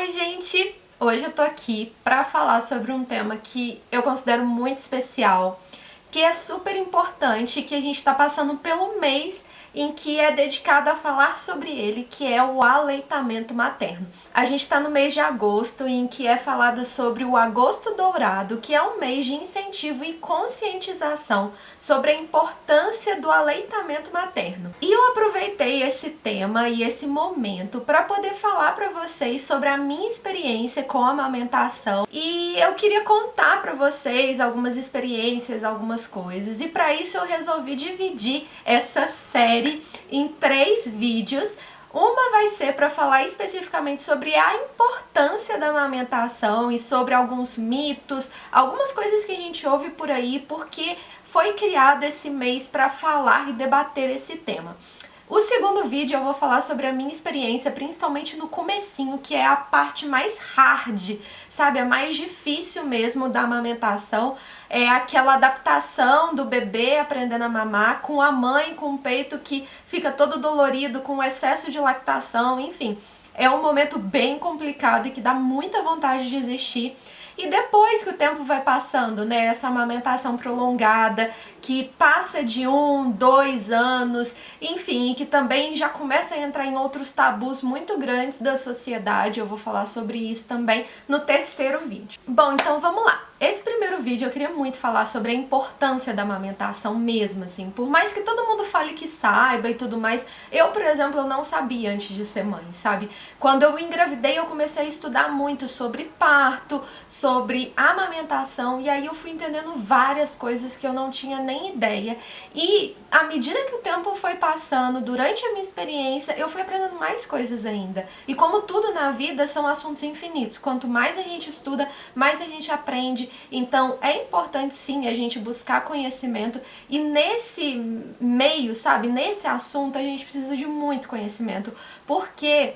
Oi, gente! Hoje eu tô aqui pra falar sobre um tema que eu considero muito especial, que é super importante, que a gente tá passando pelo mês em que é dedicado a falar sobre ele, que é o aleitamento materno. A gente está no mês de agosto, em que é falado sobre o Agosto Dourado, que é um mês de incentivo e conscientização sobre a importância do aleitamento materno. E eu aproveitei esse tema e esse momento para poder falar para vocês sobre a minha experiência com a amamentação, e eu queria contar para vocês algumas experiências, algumas coisas, e para isso eu resolvi dividir essa série em 3 vídeos. Uma vai ser para falar especificamente sobre a importância da amamentação e sobre alguns mitos, algumas coisas que a gente ouve por aí, porque foi criado esse mês para falar e debater esse tema. O segundo vídeo eu vou falar sobre a minha experiência, principalmente no comecinho, que é a parte mais hard, sabe? A mais difícil mesmo da amamentação. É aquela adaptação do bebê aprendendo a mamar com a mãe com o peito que fica todo dolorido, com excesso de lactação, enfim. É um momento bem complicado e que dá muita vontade de desistir. E depois que o tempo vai passando, né, essa amamentação prolongada, que passa de 1, 2 anos, enfim, que também já começa a entrar em outros tabus muito grandes da sociedade, eu vou falar sobre isso também no terceiro vídeo. Bom, então vamos lá. Esse primeiro vídeo eu queria muito falar sobre a importância da amamentação mesmo, assim, por mais que todo mundo fale que saiba e tudo mais, eu, por exemplo, eu não sabia antes de ser mãe, sabe? Quando eu engravidei, eu comecei a estudar muito sobre parto, sobre amamentação, e aí eu fui entendendo várias coisas que eu não tinha nem ideia. E à medida que o tempo foi passando, durante a minha experiência, eu fui aprendendo mais coisas ainda. E como tudo na vida, são assuntos infinitos. Quanto mais a gente estuda, mais a gente aprende. Então é importante sim a gente buscar conhecimento, e nesse meio, sabe, nesse assunto a gente precisa de muito conhecimento, porque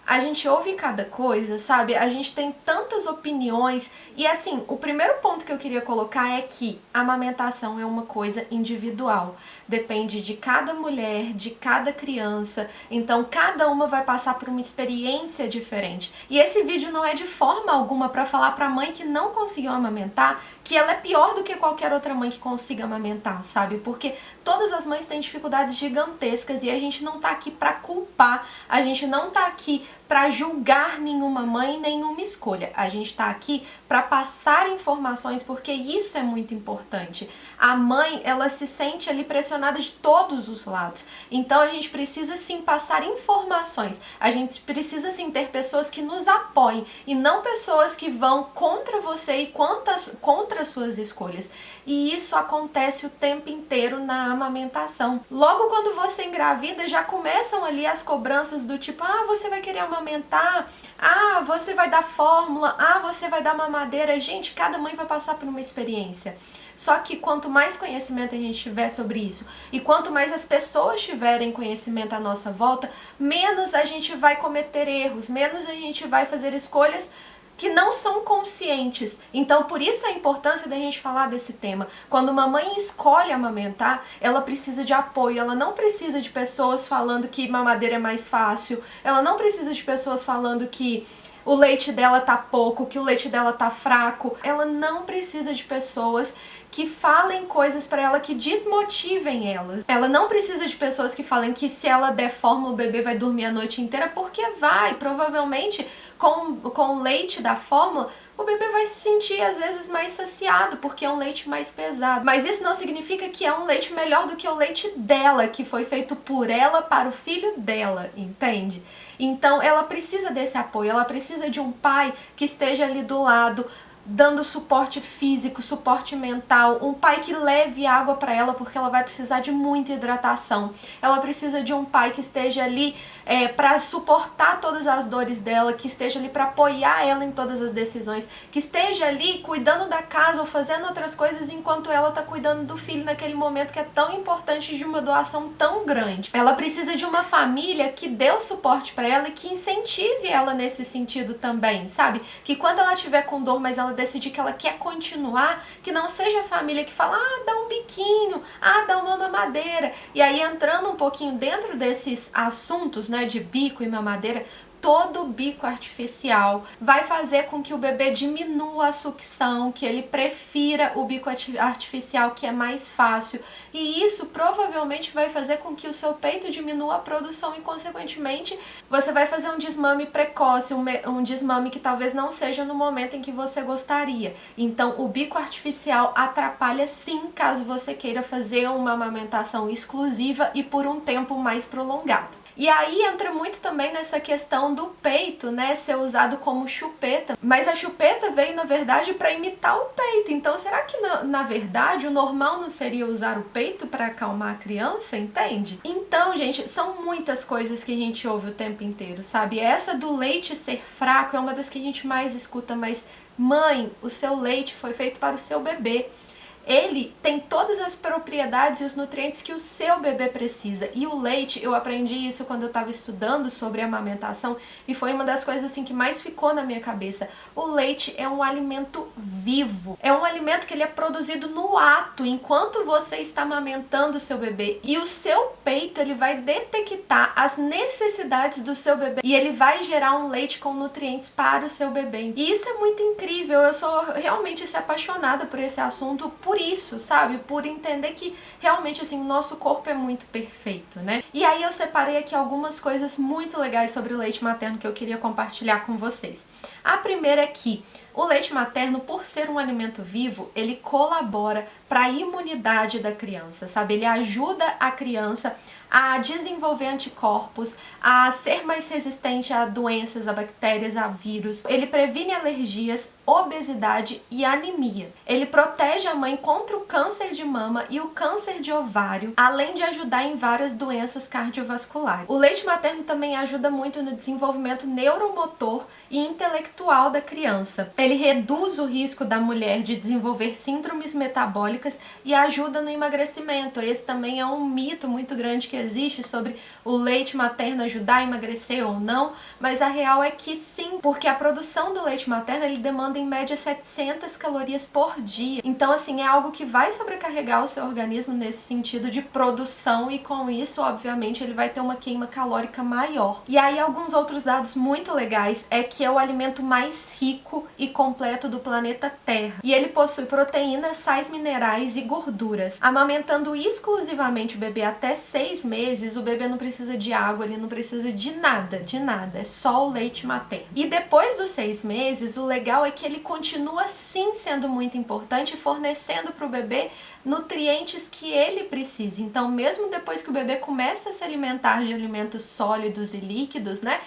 a gente ouve cada coisa, sabe? A gente tem tantas opiniões. E assim, o primeiro ponto que eu queria colocar é que a amamentação é uma coisa individual. Depende de cada mulher, de cada criança. Então, cada uma vai passar por uma experiência diferente. E esse vídeo não é de forma alguma para falar para a mãe que não conseguiu amamentar que ela é pior do que qualquer outra mãe que consiga amamentar, sabe? Porque todas as mães têm dificuldades gigantescas e a gente não tá aqui para culpar, a gente não tá aqui para julgar nenhuma mãe, nenhuma escolha. A gente tá aqui para passar informações, porque isso é muito importante. A mãe, ela se sente ali pressionada de todos os lados. Então a gente precisa sim passar informações. A gente precisa sim ter pessoas que nos apoiem e não pessoas que vão contra você e contra suas escolhas. E isso acontece o tempo inteiro na amamentação. Logo quando você engravida, já começam ali as cobranças do tipo: ah, você vai querer amamentar? Ah, você vai dar fórmula? Ah, você vai dar mamadeira? Gente, cada mãe vai passar por uma experiência. Só que quanto mais conhecimento a gente tiver sobre isso, e quanto mais as pessoas tiverem conhecimento à nossa volta, menos a gente vai cometer erros, menos a gente vai fazer escolhas que não são conscientes. Então, por isso a importância da gente falar desse tema. Quando uma mãe escolhe amamentar, ela precisa de apoio, ela não precisa de pessoas falando que mamadeira é mais fácil, ela não precisa de pessoas falando que o leite dela tá pouco, que o leite dela tá fraco. Ela não precisa de pessoas que falem coisas pra ela que desmotivem ela. Ela não precisa de pessoas que falem que se ela der fórmula o bebê vai dormir a noite inteira, porque vai, provavelmente com o leite da fórmula o bebê vai se sentir às vezes mais saciado, porque é um leite mais pesado. Mas isso não significa que é um leite melhor do que o leite dela, que foi feito por ela para o filho dela, entende? Então ela precisa desse apoio, ela precisa de um pai que esteja ali do lado, dando suporte físico, suporte mental, um pai que leve água para ela, porque ela vai precisar de muita hidratação. Ela precisa de um pai que esteja ali para suportar todas as dores dela, que esteja ali para apoiar ela em todas as decisões, que esteja ali cuidando da casa ou fazendo outras coisas enquanto ela está cuidando do filho naquele momento que é tão importante, de uma doação tão grande. Ela precisa de uma família que dê o suporte para ela e que incentive ela nesse sentido também, sabe? Que quando ela estiver com dor, mas ela decidir que ela quer continuar, que não seja a família que fala: ah, dá um biquinho, ah, dá uma mamadeira. E aí, entrando um pouquinho dentro desses assuntos, né, de bico e mamadeira, todo bico artificial vai fazer com que o bebê diminua a sucção, que ele prefira o bico artificial, que é mais fácil, e isso provavelmente vai fazer com que o seu peito diminua a produção e, consequentemente, você vai fazer um desmame precoce, um desmame que talvez não seja no momento em que você gostaria. Então, o bico artificial atrapalha sim, caso você queira fazer uma amamentação exclusiva e por um tempo mais prolongado. E aí entra muito também nessa questão do peito, né, ser usado como chupeta, mas a chupeta veio, na verdade, para imitar o peito. Então, será que, na verdade, o normal não seria usar o peito para acalmar a criança, entende? Então, gente, são muitas coisas que a gente ouve o tempo inteiro, sabe? Essa do leite ser fraco é uma das que a gente mais escuta, mas, mãe, o seu leite foi feito para o seu bebê. Ele tem todas as propriedades e os nutrientes que o seu bebê precisa. E o leite, eu aprendi isso quando eu estava estudando sobre amamentação e foi uma das coisas assim que mais ficou na minha cabeça. O leite é um alimento vivo. É um alimento que ele é produzido no ato, enquanto você está amamentando o seu bebê. E o seu peito, ele vai detectar as necessidades do seu bebê e ele vai gerar um leite com nutrientes para o seu bebê. E isso é muito incrível. Eu sou realmente apaixonada por esse assunto, por isso, sabe? Por entender que realmente, assim, o nosso corpo é muito perfeito, né? E aí eu separei aqui algumas coisas muito legais sobre o leite materno que eu queria compartilhar com vocês. A primeira é que o leite materno, por ser um alimento vivo, ele colabora para a imunidade da criança, sabe? Ele ajuda a criança a desenvolver anticorpos, a ser mais resistente a doenças, a bactérias, a vírus. Ele previne alergias, obesidade e anemia. Ele protege a mãe contra o câncer de mama e o câncer de ovário, além de ajudar em várias doenças cardiovasculares. O leite materno também ajuda muito no desenvolvimento neuromotor e intelectual da criança. Ele reduz o risco da mulher de desenvolver síndromes metabólicas e ajuda no emagrecimento. Esse também é um mito muito grande que existe sobre o leite materno ajudar a emagrecer ou não, mas a real é que sim, porque a produção do leite materno ele demanda em média 700 calorias por dia. Então, assim, é algo que vai sobrecarregar o seu organismo nesse sentido de produção e com isso, obviamente, ele vai ter uma queima calórica maior. E aí, alguns outros dados muito legais é que é o alimento mais rico e completo do planeta Terra. E ele possui proteínas, sais minerais e gorduras. Amamentando exclusivamente o bebê até 6 meses, o bebê não precisa de água, ele não precisa de nada, é só o leite materno. E depois dos 6 meses, o legal é que ele continua sim sendo muito importante, fornecendo para o bebê nutrientes que ele precisa. Então, mesmo depois que o bebê começa a se alimentar de alimentos sólidos e líquidos, né?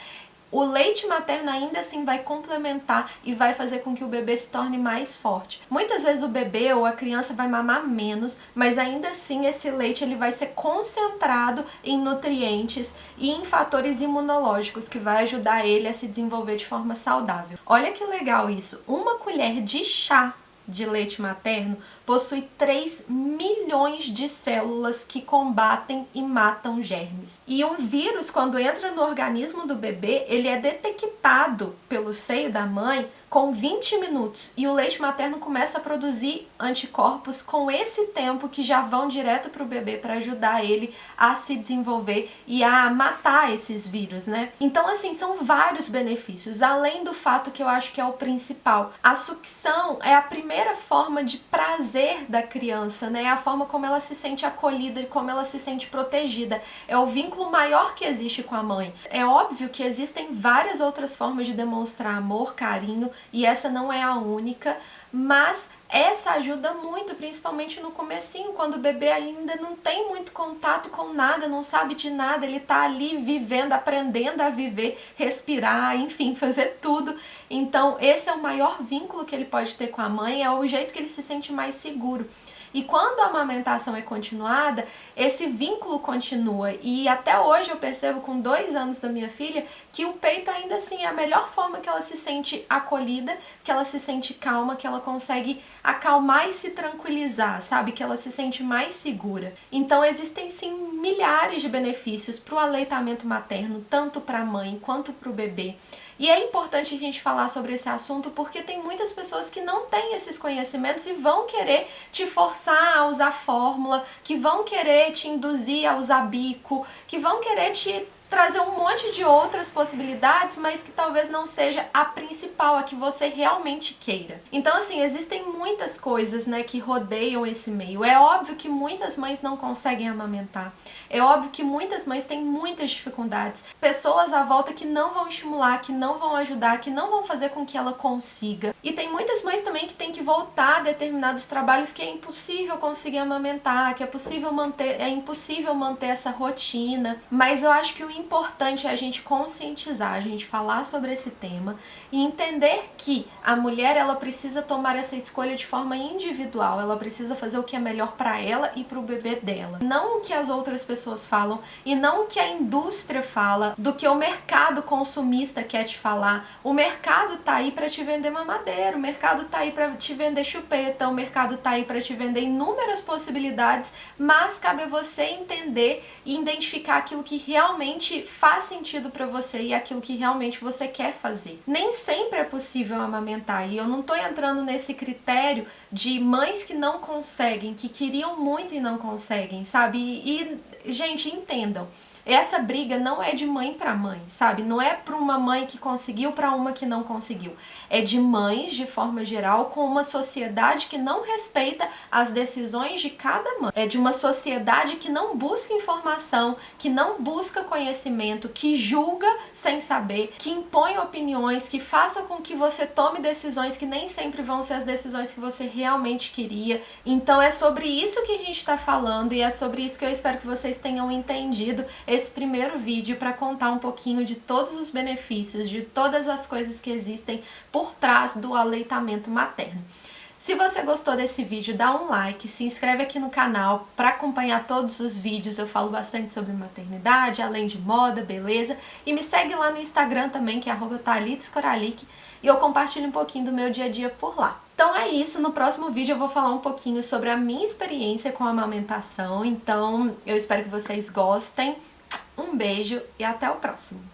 O leite materno ainda assim vai complementar e vai fazer com que o bebê se torne mais forte. Muitas vezes o bebê ou a criança vai mamar menos, mas ainda assim esse leite ele vai ser concentrado em nutrientes e em fatores imunológicos que vai ajudar ele a se desenvolver de forma saudável. Olha que legal isso! Uma colher de chá de leite materno possui 3 milhões de células que combatem e matam germes. E um vírus, quando entra no organismo do bebê, ele é detectado pelo seio da mãe com 20 minutos. E o leite materno começa a produzir anticorpos com esse tempo que já vão direto para o bebê para ajudar ele a se desenvolver e a matar esses vírus, né? Então, assim, são vários benefícios, além do fato que eu acho que é o principal. A sucção é a primeira forma de prazer da criança, né? É a forma como ela se sente acolhida e como ela se sente protegida. É o vínculo maior que existe com a mãe. É óbvio que existem várias outras formas de demonstrar amor, carinho, e essa não é a única, mas essa ajuda muito, principalmente no comecinho, quando o bebê ainda não tem muito contato com nada, não sabe de nada, ele tá ali vivendo, aprendendo a viver, respirar, enfim, fazer tudo. Então, esse é o maior vínculo que ele pode ter com a mãe, é o jeito que ele se sente mais seguro. E quando a amamentação é continuada, esse vínculo continua. E até hoje eu percebo, com 2 anos da minha filha, que o peito ainda assim é a melhor forma que ela se sente acolhida, que ela se sente calma, que ela consegue acalmar e se tranquilizar, sabe? Que ela se sente mais segura. Então existem sim milhares de benefícios para o aleitamento materno, tanto para a mãe quanto para o bebê. E é importante a gente falar sobre esse assunto porque tem muitas pessoas que não têm esses conhecimentos e vão querer te forçar a usar fórmula, que vão querer te induzir a usar bico, que vão querer te trazer um monte de outras possibilidades, mas que talvez não seja a principal, a que você realmente queira. Então, assim, existem muitas coisas, né, que rodeiam esse meio. É óbvio que muitas mães não conseguem amamentar. É óbvio que muitas mães têm muitas dificuldades. Pessoas à volta que não vão estimular, que não vão ajudar, que não vão fazer com que ela consiga. E tem muitas mães também que têm que voltar a determinados trabalhos que é impossível conseguir amamentar, que é impossível manter essa rotina. Mas eu acho que o importante é a gente conscientizar, a gente falar sobre esse tema e entender que a mulher, ela precisa tomar essa escolha de forma individual, ela precisa fazer o que é melhor para ela e para o bebê dela. Não o que as outras pessoas falam e não o que a indústria fala, do que o mercado consumista quer te falar. O mercado tá aí para te vender mamadeira, o mercado tá aí para te vender chupeta, o mercado tá aí para te vender inúmeras possibilidades, mas cabe a você entender e identificar aquilo que realmente faz sentido para você e aquilo que realmente você quer fazer. Nem sempre é possível amamentar, e eu não tô entrando nesse critério de mães que não conseguem, que queriam muito e não conseguem, sabe? Gente, entendam. Essa briga não é de mãe para mãe, sabe? Não é para uma mãe que conseguiu para uma que não conseguiu. É de mães, de forma geral, com uma sociedade que não respeita as decisões de cada mãe. É de uma sociedade que não busca informação, que não busca conhecimento, que julga sem saber, que impõe opiniões, que faça com que você tome decisões que nem sempre vão ser as decisões que você realmente queria. Então é sobre isso que a gente está falando e é sobre isso que eu espero que vocês tenham entendido esse primeiro vídeo, para contar um pouquinho de todos os benefícios, de todas as coisas que existem por trás do aleitamento materno. Se você gostou desse vídeo, dá um like, se inscreve aqui no canal para acompanhar todos os vídeos. Eu falo bastante sobre maternidade, além de moda, beleza. E me segue lá no Instagram também, que é @thalitescoralic, e eu compartilho um pouquinho do meu dia a dia por lá. Então é isso, no próximo vídeo eu vou falar um pouquinho sobre a minha experiência com a amamentação. Então eu espero que vocês gostem. Um beijo e até o próximo!